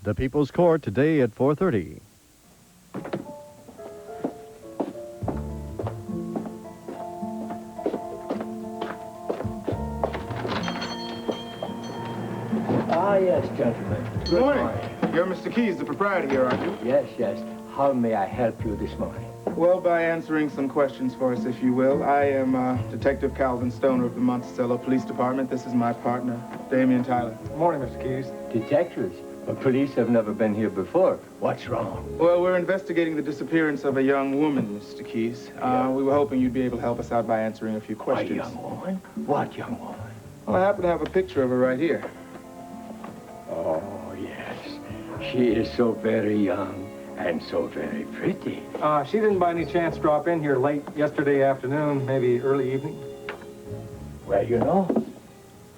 The People's Court today at 4:30. Ah, yes, gentlemen. Good morning. You're Mr. Keyes, the proprietor here, aren't you? Yes, yes. How may I help you this morning? Well, by answering some questions for us, if you will. I am Detective Calvin Stoner of the Monticello Police Department. This is my partner, Damian Tyler. Good morning, Mr. Keyes. Detectives? The police have never been here before. What's wrong? Well, we're investigating the disappearance of a young woman, Mr. Keyes. We were hoping you'd be able to help us out by answering a few questions. A young woman? What young woman? Well, I happen to have a picture of her right here. Oh, yes. She is so very young and so very pretty. She didn't by any chance drop in here late yesterday afternoon, maybe early evening? Well, you know,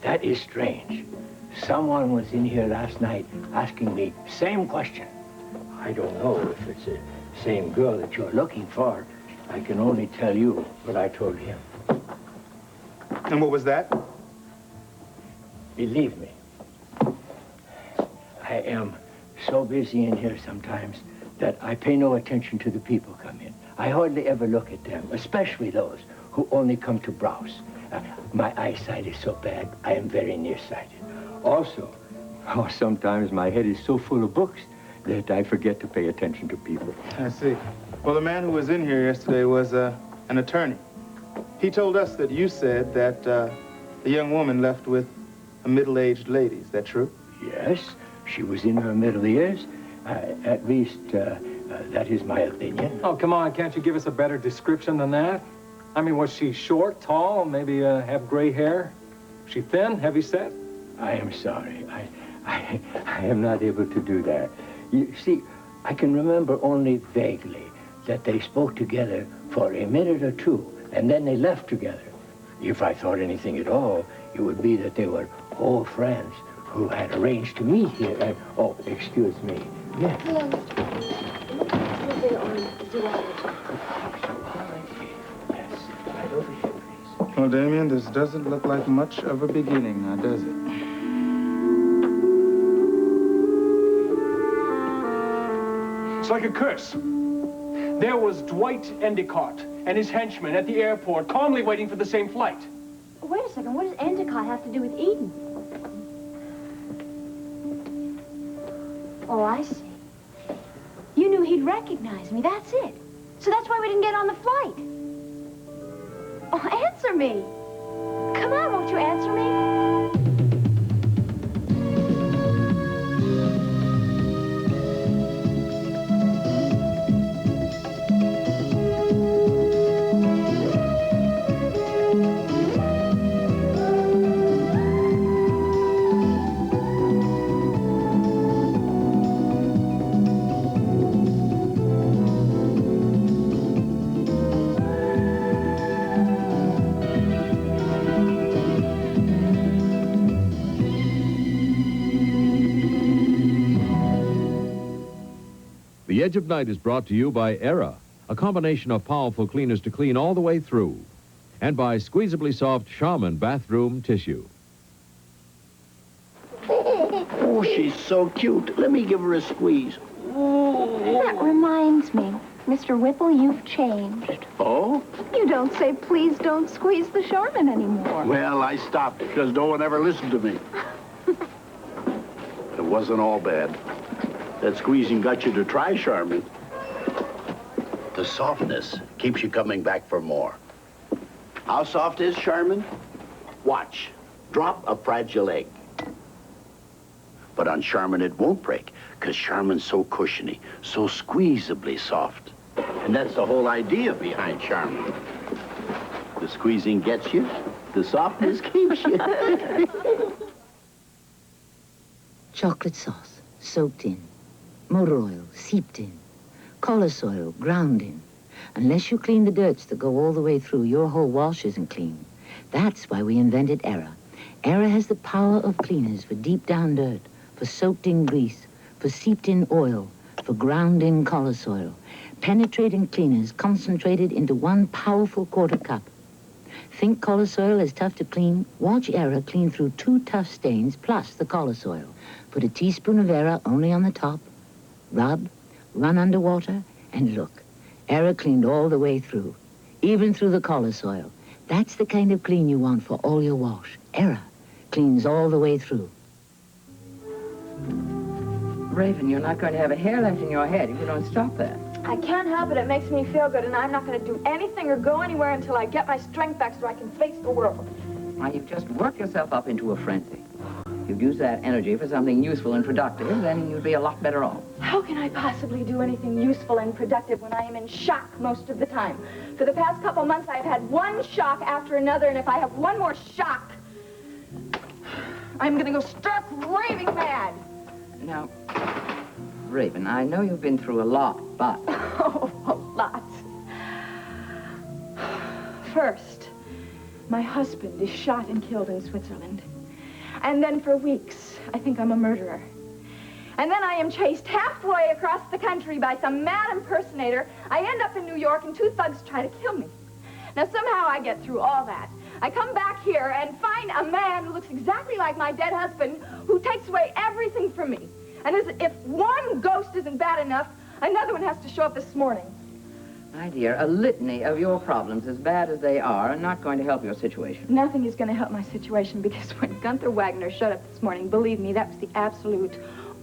that is strange. Someone was in here last night asking me same question. I don't know if it's the same girl that you're looking for. I can only tell you what I told him. And what was that? Believe me, I am so busy in here sometimes that I pay no attention to the people come in. I hardly ever look at them, especially those who only come to browse. My eyesight is so bad, I am very nearsighted. Also, sometimes my head is so full of books that I forget to pay attention to people. I see. Well, the man who was in here yesterday was an attorney. He told us that you said that the young woman left with a middle-aged lady. Is that true? Yes, she was in her middle years. At least, that is my opinion. Oh, come on, can't you give us a better description than that? I mean, was she short, tall, maybe have gray hair? She thin, heavy set? I am sorry. I am not able to do that. You see, I can remember only vaguely that they spoke together for a minute or two, and then they left together. If I thought anything at all, it would be that they were old friends who had arranged to meet here. And, oh, excuse me. Yes. Hello, Mr. Yes, right over here, please. Well, Damien, this doesn't look like much of a beginning, now, does it? It's like a curse. There was Dwight Endicott and his henchmen at the airport, calmly waiting for the same flight. Wait a second, what does Endicott have to do with Eden? Oh, I see. You knew he'd recognize me, that's it. So that's why we didn't get on the flight. Oh, answer me. Come on, won't you answer me? The Edge of Night is brought to you by Era, a combination of powerful cleaners to clean all the way through, and by Squeezably Soft Charmin Bathroom Tissue. Oh, she's so cute. Let me give her a squeeze. That reminds me. Mr. Whipple, you've changed. Oh? You don't say, please don't squeeze the Charmin anymore. Well, I stopped because no one ever listened to me. It wasn't all bad. That squeezing got you to try Charmin. The softness keeps you coming back for more. How soft is Charmin? Watch. Drop a fragile egg. But on Charmin, it won't break, because Charmin's so cushiony, so squeezably soft. And that's the whole idea behind Charmin. The squeezing gets you, the softness keeps you. Chocolate sauce, soaked in. Motor oil, seeped in. Collis oil, ground in. Unless you clean the dirts that go all the way through, your whole wash isn't clean. That's why we invented Era. Era has the power of cleaners for deep down dirt, for soaked in grease, for seeped in oil, for ground in collis oil. Penetrating cleaners concentrated into one powerful quarter cup. Think collar soil is tough to clean? Watch Era clean through 2 tough stains plus the collar soil. Put a teaspoon of Era only on the top. Rub, run under water, and look. Era cleaned all the way through, even through the collar soil. That's the kind of clean you want for all your wash. Era cleans all the way through. Raven, you're not going to have a hair left in your head if you don't stop that. I can't help it. It makes me feel good, and I'm not going to do anything or go anywhere until I get my strength back so I can face the world. Why, you've just worked yourself up into a frenzy. If you'd use that energy for something useful and productive, then you'd be a lot better off. How can I possibly do anything useful and productive when I am in shock most of the time? For the past couple months, I've had one shock after another, and if I have one more shock, I'm going to go stark raving mad. Now, Raven, I know you've been through a lot, but... Oh, a lot. First, my husband is shot and killed in Switzerland. And then for weeks, I think I'm a murderer. And then I am chased halfway across the country by some mad impersonator. I end up in New York, and 2 thugs try to kill me. Now, somehow I get through all that. I come back here and find a man who looks exactly like my dead husband, who takes away everything from me. And as if one ghost isn't bad enough, another one has to show up this morning. My dear, a litany of your problems, as bad as they are not going to help your situation. Nothing is going to help my situation, because when Gunther Wagner showed up this morning, believe me, that was the absolute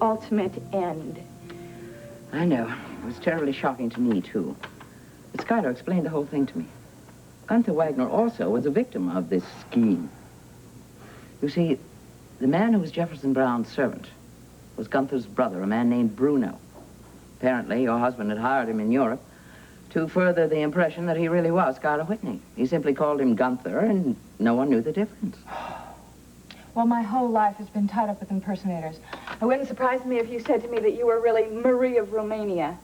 ultimate end. I know. It was terribly shocking to me, too. But Schuyler explained the whole thing to me. Gunther Wagner also was a victim of this scheme. You see, the man who was Jefferson Brown's servant was Gunther's brother, a man named Bruno. Apparently, your husband had hired him in Europe to further the impression that he really was Schuyler Whitney. He simply called him Gunther, and no one knew the difference. Well, my whole life has been tied up with impersonators. It wouldn't surprise me if you said to me that you were really Marie of Romania.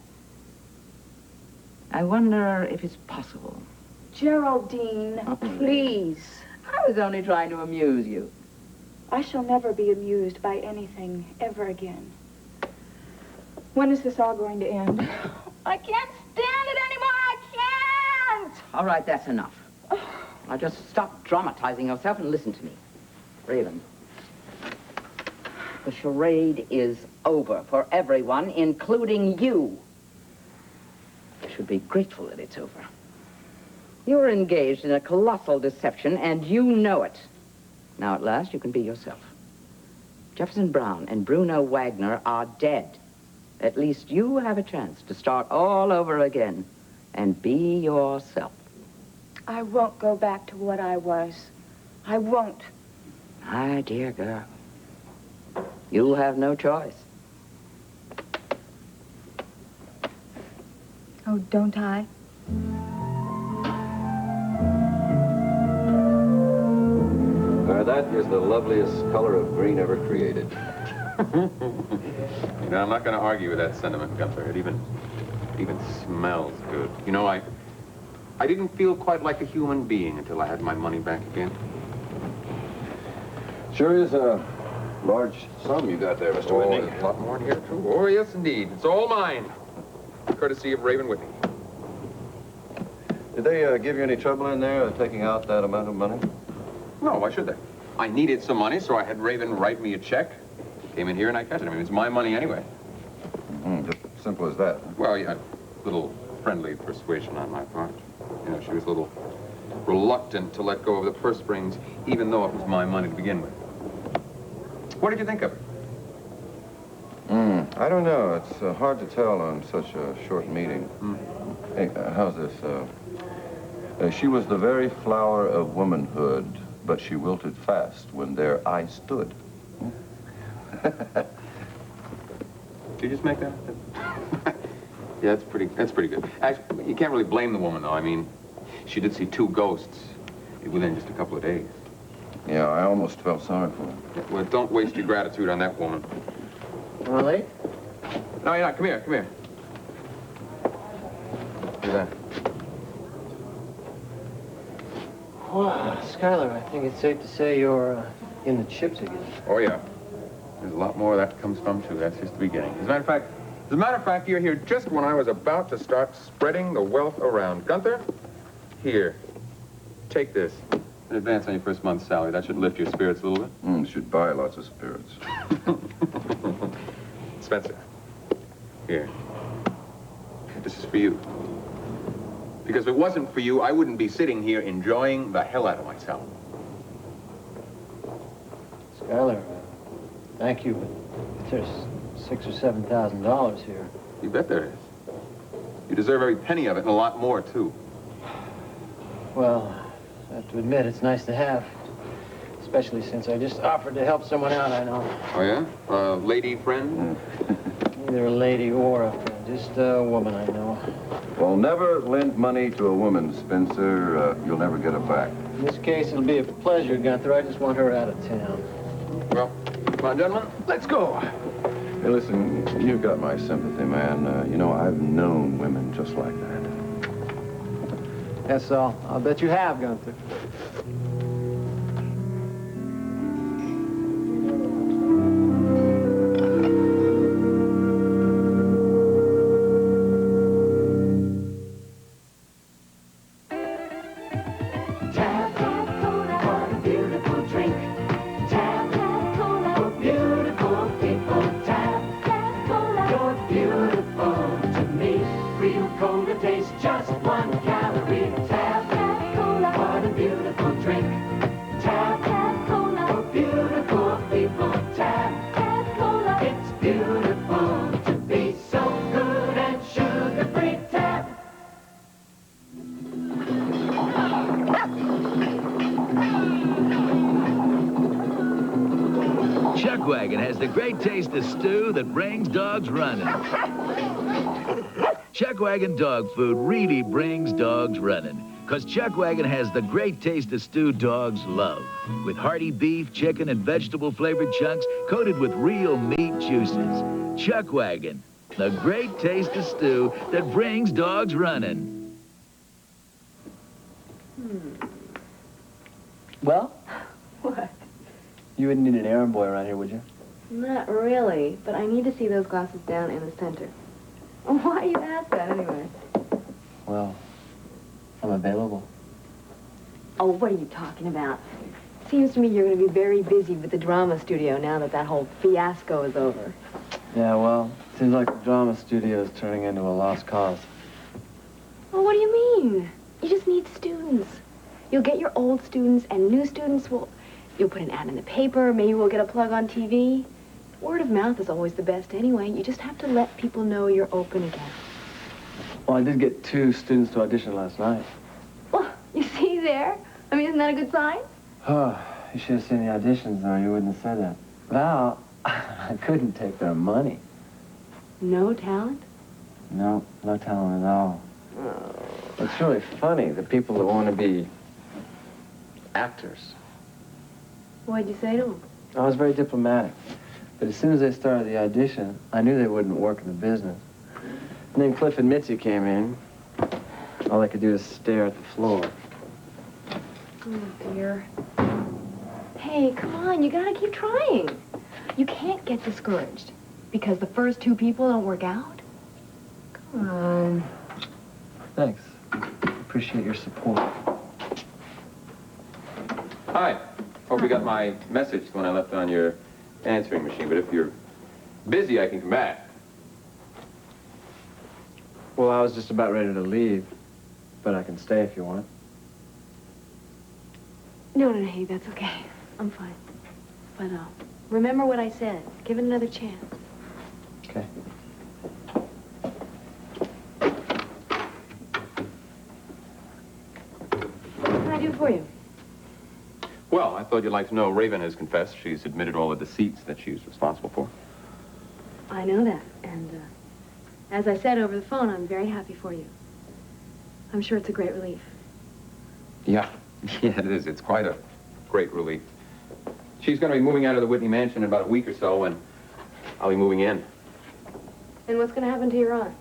I wonder if it's possible. Geraldine, please. I was only trying to amuse you. I shall never be amused by anything ever again. When is this all going to end? I can't stand it anymore. I can't. All right, that's enough. Now just stop dramatizing yourself and listen to me. Raven, the charade is over for everyone, including you. You should be grateful that it's over. You're engaged in a colossal deception, and you know it. Now, at last, you can be yourself. Jefferson Brown and Bruno Wagner are dead. At least you have a chance to start all over again and be yourself. I won't go back to what I was. I won't. My dear girl, you have no choice. Oh, don't I? That is the loveliest color of green ever created. You know, I'm not going to argue with that sentiment, Gunther. It even smells good. You know, I didn't feel quite like a human being until I had my money back again. Sure is a large sum you got there, Mr. Whitney. A lot more in here, too. Oh, yes, indeed. It's all mine. Courtesy of Raven Whitney. Did they give you any trouble in there taking out that amount of money? No, why should they? I needed some money, so I had Raven write me a check. Came in here and I cashed it. I mean, it's my money anyway. Just simple as that. Well, yeah, a little friendly persuasion on my part. You know, she was a little reluctant to let go of the purse strings, even though it was my money to begin with. What did you think of it? I don't know. It's hard to tell on such a short meeting. Hey, how's this? She was the very flower of womanhood, but she wilted fast when there I stood. Did you just make that up? Yeah, that's pretty good. Actually, you can't really blame the woman, though. I mean, she did see 2 ghosts within just a couple of days. Yeah, I almost felt sorry for her. Yeah, well, don't waste your gratitude on that woman. Really? No, you're not. Come here, come here. Do that. Well, Schuyler, I think it's safe to say you're in the chips again. Oh, yeah. There's a lot more that comes from, too. That's just the beginning. As a matter of fact, you're here just when I was about to start spreading the wealth around. Gunther, here. Take this. An advance on your first month's salary. That should lift your spirits a little bit. Should buy lots of spirits. Spencer, here. This is for you. Because if it wasn't for you, I wouldn't be sitting here enjoying the hell out of myself. Skylar, thank you, but there's $6,000 or $7,000 here. You bet there is. You deserve every penny of it and a lot more, too. Well, I have to admit, it's nice to have. Especially since I just offered to help someone out I know. Oh, yeah? A lady friend? Neither a lady or a friend, just a woman I know. Well, never lend money to a woman, Spencer. You'll never get it back. In this case, it'll be a pleasure, Gunther. I just want her out of town. Well, come on, gentlemen, let's go. Hey, listen, you've got my sympathy, man. You know, I've known women just like that. Yes, I'll bet you have, Gunther. Chuckwagon has the great taste of stew that brings dogs running. Chuckwagon dog food really brings dogs running, because Chuckwagon has the great taste of stew dogs love, with hearty beef, chicken, and vegetable-flavored chunks coated with real meat juices. Chuckwagon, the great taste of stew that brings dogs running. Well? What? You wouldn't need an errand boy around here, would you? Not really, but I need to see those glasses down in the center. Why do you ask that, anyway? Well, I'm available. Oh, what are you talking about? Seems to me you're going to be very busy with the drama studio now that that whole fiasco is over. Yeah, well, seems like the drama studio is turning into a lost cause. Well, what do you mean? You just need students. You'll get your old students, and new students will... You'll put an ad in the paper, maybe we'll get a plug on TV. Word of mouth is always the best anyway. You just have to let people know you're open again. Well, I did get 2 students to audition last night. Well, you see there? I mean, isn't that a good sign? Oh, you should have seen the auditions, though. You wouldn't have said that. Val, I couldn't take their money. No talent? No, no talent at all. Oh. It's really funny, the people that want to be actors. What'd you say to them? I was very diplomatic. But as soon as they started the audition, I knew they wouldn't work in the business. And then Cliff and Mitzi came in. All they could do is stare at the floor. Oh, dear. Hey, come on, you gotta keep trying. You can't get discouraged because the first 2 people don't work out. Come on. Thanks. Appreciate your support. Hi. Hope you got my message when I left on your answering machine, but if you're busy, I can come back. Well, I was just about ready to leave, but I can stay if you want. No, hey, that's okay. I'm fine. But, remember what I said. Give it another chance. Okay. What can I do for you? Well, I thought you'd like to know Raven has confessed. She's admitted all the deceits that she's responsible for. I know that, and, as I said over the phone, I'm very happy for you. I'm sure it's a great relief. Yeah. Yeah, it is. It's quite a great relief. She's going to be moving out of the Whitney mansion in about a week or so, and I'll be moving in. And what's going to happen to your aunt?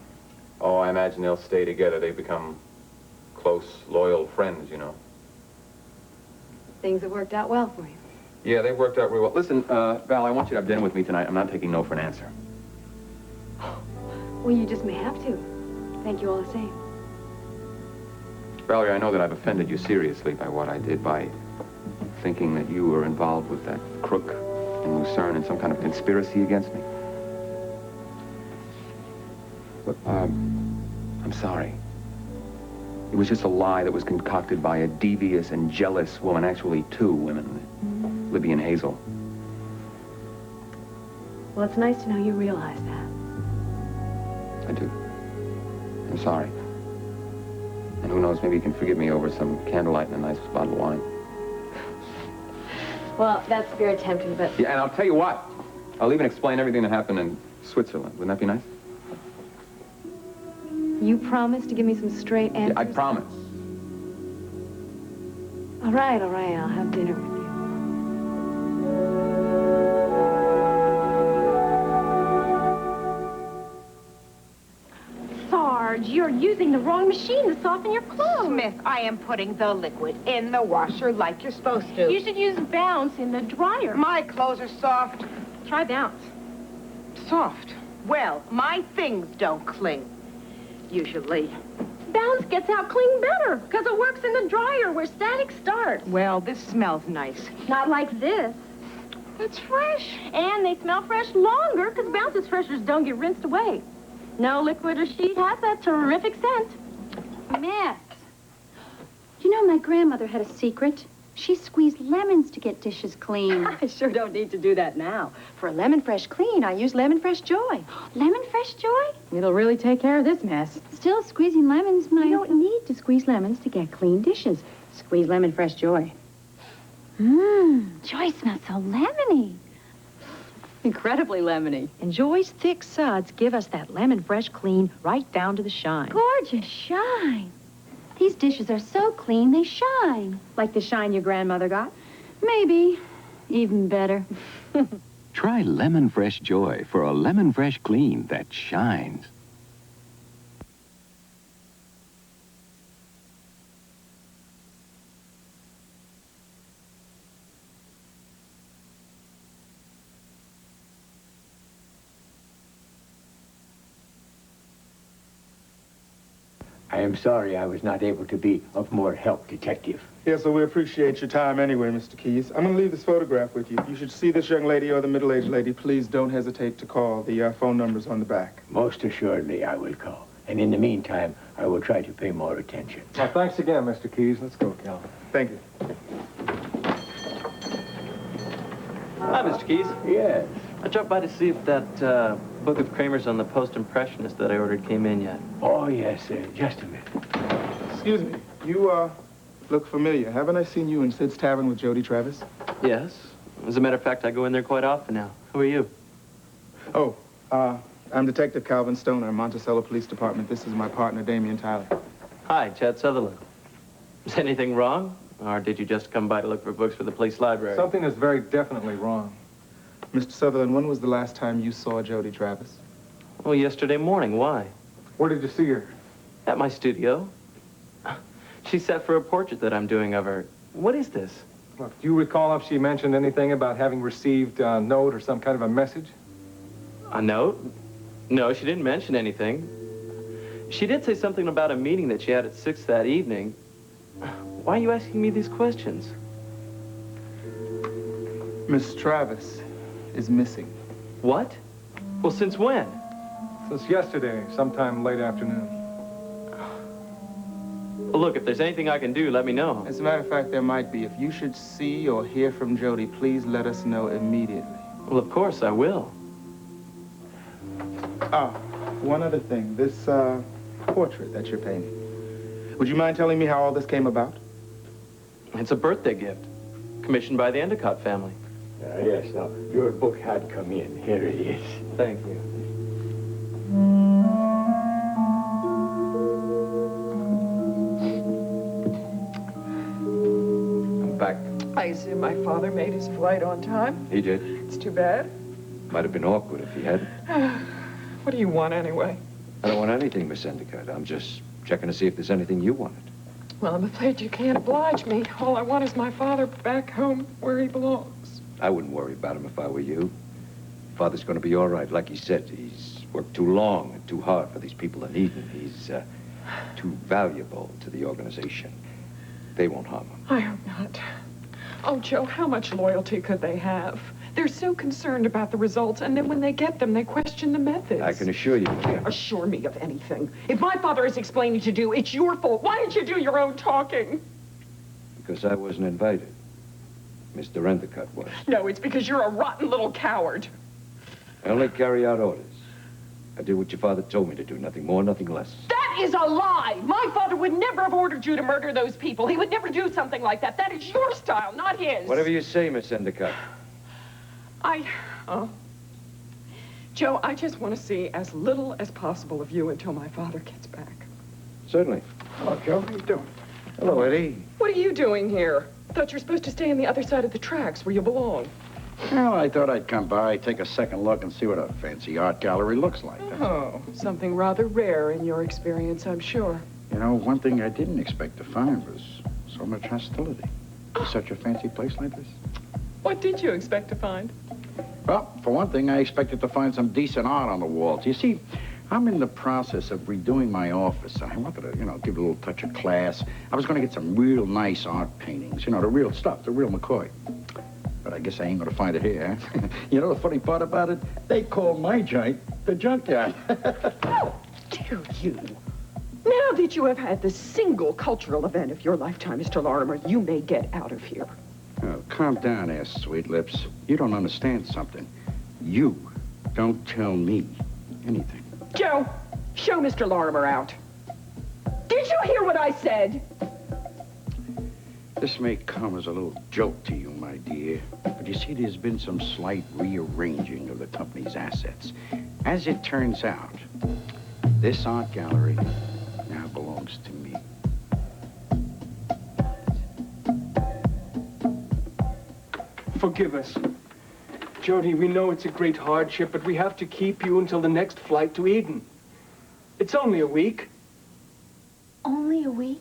Oh, I imagine they'll stay together. They've become close, loyal friends, you know. Things have worked out well for you. Yeah, they've worked out real well. Listen, Val, I want you to have dinner with me tonight. I'm not taking no for an answer. Well, you just may have to. Thank you all the same. Valerie, I know that I've offended you seriously by what I did, by thinking that you were involved with that crook in Lucerne in some kind of conspiracy against me. But, I'm sorry. It was just a lie that was concocted by a devious and jealous woman, actually two women, Libby and Hazel. Well, it's nice to know you realize that. I do. I'm sorry. And who knows, maybe you can forgive me over some candlelight and a nice bottle of wine. Well, that's very tempting, but... Yeah, and I'll tell you what. I'll even explain everything that happened in Switzerland. Wouldn't that be nice? You promise to give me some straight answers? Yeah, I promise. All right, I'll have dinner with you. Sarge, you're using the wrong machine to soften your clothes. Smith, I am putting the liquid in the washer like you're supposed to. You should use Bounce in the dryer. My clothes are soft. Try Bounce. Soft? Well, my things don't cling. Usually. Bounce gets out clean better because it works in the dryer where static starts. Well, this smells nice. Not like this. It's fresh. And they smell fresh longer because Bounce's freshers don't get rinsed away. No liquid or sheet has that terrific scent. Miss, you know my grandmother had a secret. She squeezed lemons to get dishes clean. I sure don't need to do that now. For a lemon fresh clean, I use Lemon Fresh Joy. Lemon Fresh Joy? It'll really take care of this mess. Still squeezing lemons, You don't need to squeeze lemons to get clean dishes. Squeeze Lemon Fresh Joy. Joy smells so lemony. Incredibly lemony. And Joy's thick suds give us that lemon fresh clean right down to the shine. Gorgeous shine. These dishes are so clean, they shine. Like the shine your grandmother got? Maybe. Even better. Try Lemon Fresh Joy for a lemon fresh clean that shines. I am sorry I was not able to be of more help, Detective. Yeah, so we appreciate your time anyway, Mr. Keyes. I'm going to leave this photograph with you. If you should see this young lady or the middle-aged lady, please don't hesitate to call. The phone number's on the back. Most assuredly, I will call. And in the meantime, I will try to pay more attention. Well, thanks again, Mr. Keyes. Let's go, Calvin. Thank you. Hi, Mr. Keyes. Yes. I dropped by to see if that book of Kramer's on the Post-Impressionist that I ordered came in yet. Oh, yes, sir. Just a minute. Excuse me. You, look familiar. Haven't I seen you in Sid's Tavern with Jody Travis? Yes. As a matter of fact, I go in there quite often now. Who are you? Oh, I'm Detective Calvin Stoner, Monticello Police Department. This is my partner, Damian Tyler. Hi, Chad Sutherland. Is anything wrong? Or did you just come by to look for books for the police library? Something is very definitely wrong. Mr. Sutherland, when was the last time you saw Jody Travis? Well, yesterday morning. Why? Where did you see her? At my studio. She set for a portrait that I'm doing of her. What is this? Look, do you recall if she mentioned anything about having received a note or some kind of a message? A note? No, she didn't mention anything. She did say something about a meeting that she had at 6 that evening. Why are you asking me these questions? Miss Travis is missing. What? Well, since when? Since yesterday, sometime late afternoon. Well, look, if there's anything I can do, let me know. As a matter of fact, there might be. If you should see or hear from Jody, please let us know immediately. Well, of course, I will. Ah, one other thing. This, portrait that you're painting. Would you mind telling me how all this came about? It's a birthday gift, commissioned by the Endicott family. Yes, now, your book had come in. Here it is. Thank you. I'm back. I assume my father made his flight on time. He did. It's too bad. Might have been awkward if he hadn't. What do you want anyway? I don't want anything, Miss Endicott. I'm just checking to see if there's anything you wanted. Well, I'm afraid you can't oblige me. All I want is my father back home where he belongs. I wouldn't worry about him if I were you. Father's going to be all right. Like he said, he's worked too long and too hard for these people in Eden. too valuable to the organization. They won't harm him. I hope not. Oh, Joe, how much loyalty could they have? They're so concerned about the results, and then when they get them, they question the methods. I can assure you, Kim. Assure me of anything. If my father is explaining to do, it's your fault. Why didn't you do your own talking? Because I wasn't invited. Mr. Endicott was. No, it's because you're a rotten little coward. I only carry out orders. I did what your father told me to do, nothing more, nothing less. That is a lie! My father would never have ordered you to murder those people. He would never do something like that. That is your style, not his. Whatever you say, Miss Endicott. Joe, I just want to see as little as possible of you until my father gets back. Certainly. Hello, Joe. How you doing? Hello, Eddie. What are you doing here? I thought you were supposed to stay on the other side of the tracks where you belong. Well, I thought I'd come by, take a second look, and see what a fancy art gallery looks like. Oh, something rather rare in your experience, I'm sure. You know, one thing I didn't expect to find was so much hostility. In such a fancy place like this. What did you expect to find? Well, for one thing, I expected to find some decent art on the walls. You see, I'm in the process of redoing my office. I wanted to, you know, give it a little touch of class. I was going to get some real nice art paintings. You know, the real stuff, the real McCoy. But I guess I ain't going to find it here. You know the funny part about it? They call my joint the junkyard. How dare you? Now that you have had the single cultural event of your lifetime, Mr. Lorimer, you may get out of here. Oh, calm down there, Sweet Lips. You don't understand something. You don't tell me anything. Joe, show Mr. Lorimer out. Did you hear what I said? This may come as a little joke to you, my dear, but you see, there's been some slight rearranging of the company's assets. As it turns out, this art gallery now belongs to me. Forgive us. Jody, we know it's a great hardship, but we have to keep you until the next flight to Eden. It's only a week. Only a week?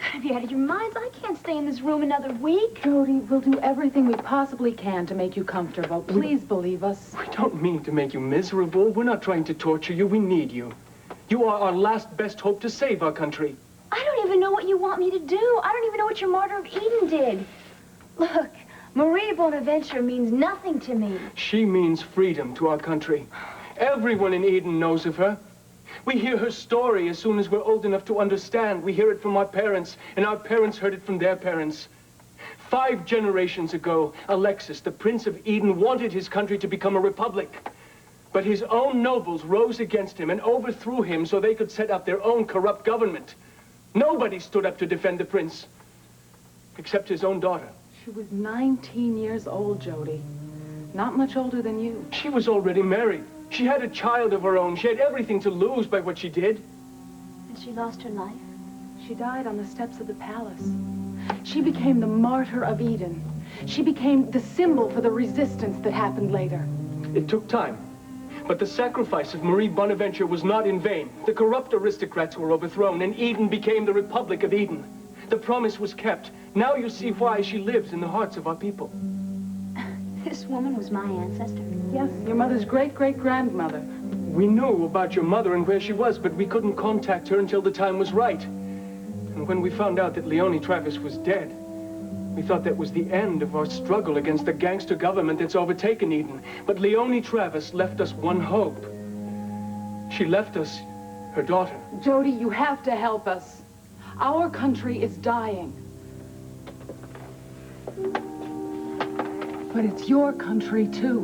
Have you out of your minds? I can't stay in this room another week. Jody, we'll do everything we possibly can to make you comfortable. Please believe us. We don't mean to make you miserable. We're not trying to torture you. We need you. You are our last best hope to save our country. I don't even know what you want me to do. I don't even know what your martyr of Eden did. Look, Marie Bonaventure means nothing to me. She means freedom to our country. Everyone in Eden knows of her. We hear her story as soon as we're old enough to understand. We hear it from our parents, and our parents heard it from their parents. 5 generations ago, Alexis, the Prince of Eden, wanted his country to become a republic. But his own nobles rose against him and overthrew him so they could set up their own corrupt government. Nobody stood up to defend the prince, except his own daughter. She was 19 years old, Jody. Not much older than you. She was already married. She had a child of her own. She had everything to lose by what she did. And she lost her life? She died on the steps of the palace. She became the martyr of Eden. She became the symbol for the resistance that happened later. It took time. But the sacrifice of Marie Bonaventure was not in vain. The corrupt aristocrats were overthrown, and Eden became the Republic of Eden. The promise was kept. Now you see why she lives in the hearts of our people. This woman was my ancestor. Yes, your mother's great-great-grandmother. We knew about your mother and where she was, but we couldn't contact her until the time was right. And when we found out that Leonie Travis was dead, we thought that was the end of our struggle against the gangster government that's overtaken Eden. But Leonie Travis left us one hope. She left us her daughter. Jody, you have to help us. Our country is dying. But it's your country, too.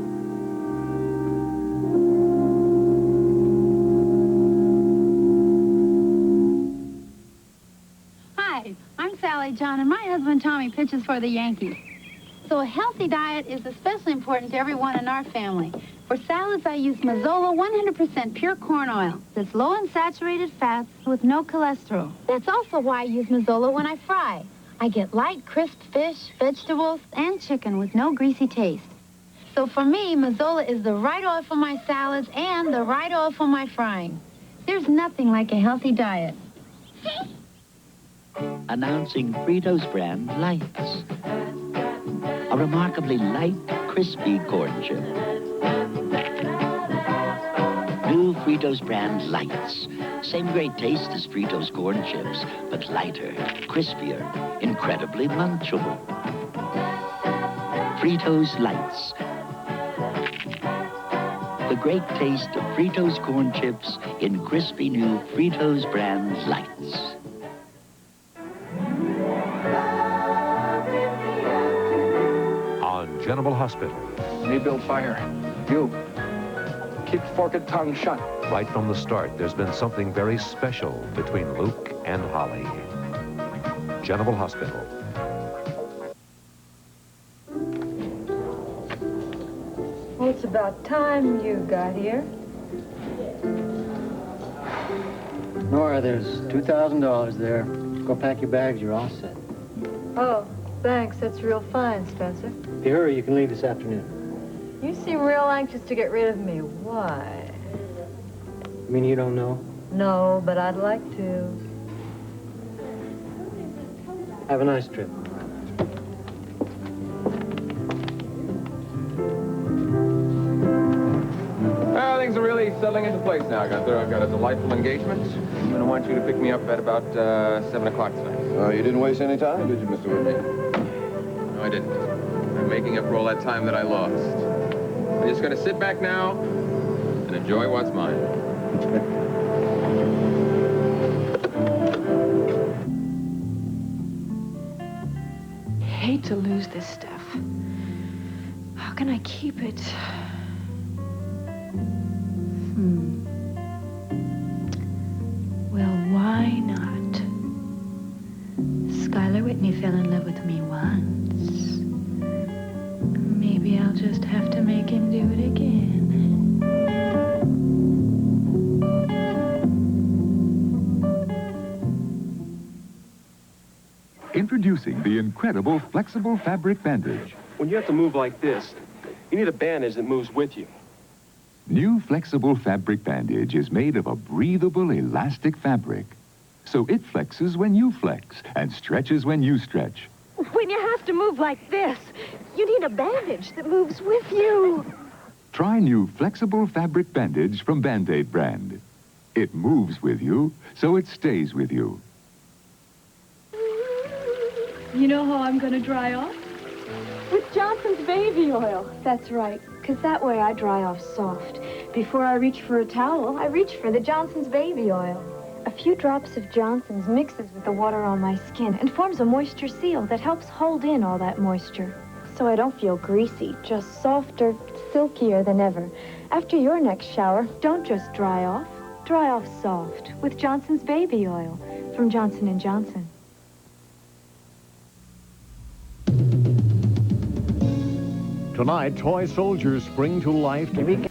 Hi, I'm Sally John, and my husband Tommy pitches for the Yankees. So a healthy diet is especially important to everyone in our family. For salads, I use Mazola 100% pure corn oil that's low in saturated fats with no cholesterol. That's also why I use Mazola when I fry. I get light, crisp fish, vegetables, and chicken with no greasy taste. So for me, Mazola is the right oil for my salads and the right oil for my frying. There's nothing like a healthy diet. Announcing Fritos brand Lights. A remarkably light, crispy corn chip. New Fritos brand Lights Same great taste as Fritos corn chips, but lighter, crispier, incredibly munchable. Fritos Lights. The great taste of Fritos corn chips in crispy new Fritos brand Lights. On General Hospital. Me build fire. You. Keep forked tongue shut. Right from the start, there's been something very special between Luke and Holly. General Hospital. Well, it's about time you got here. Nora, there's $2,000 there. Go pack your bags, you're all set. Oh, thanks. That's real fine, Spencer. If you hurry, you can leave this afternoon. You seem real anxious to get rid of me. Why? You mean you don't know? No, but I'd like to. Have a nice trip. Well, things are really settling into place now, Gunther. I've got a delightful engagement. I'm going to want you to pick me up at about 7 o'clock tonight. You didn't waste any time, did you, Mr. Whitney? No, I didn't. I'm making up for all that time that I lost. I'm just going to sit back now and enjoy what's mine. I hate to lose this stuff. How can I keep it? Well, why not? Skylar Whitney fell in love with me once. Maybe I'll just have to make him do it again. Introducing the incredible flexible fabric bandage. When you have to move like this, you need a bandage that moves with you. New flexible fabric bandage is made of a breathable, elastic fabric. So it flexes when you flex and stretches when you stretch. When you have to move like this, you need a bandage that moves with you. Try new flexible fabric bandage from Band-Aid brand. It moves with you, so it stays with you. You know how I'm gonna dry off? With Johnson's baby oil. That's right, because that way I dry off soft. Before I reach for a towel, I reach for the Johnson's baby oil. A few drops of Johnson's mixes with the water on my skin and forms a moisture seal that helps hold in all that moisture. So I don't feel greasy, just softer, silkier than ever. After your next shower, don't just dry off soft with Johnson's baby oil from Johnson & Johnson. Tonight, toy soldiers spring to life. Can we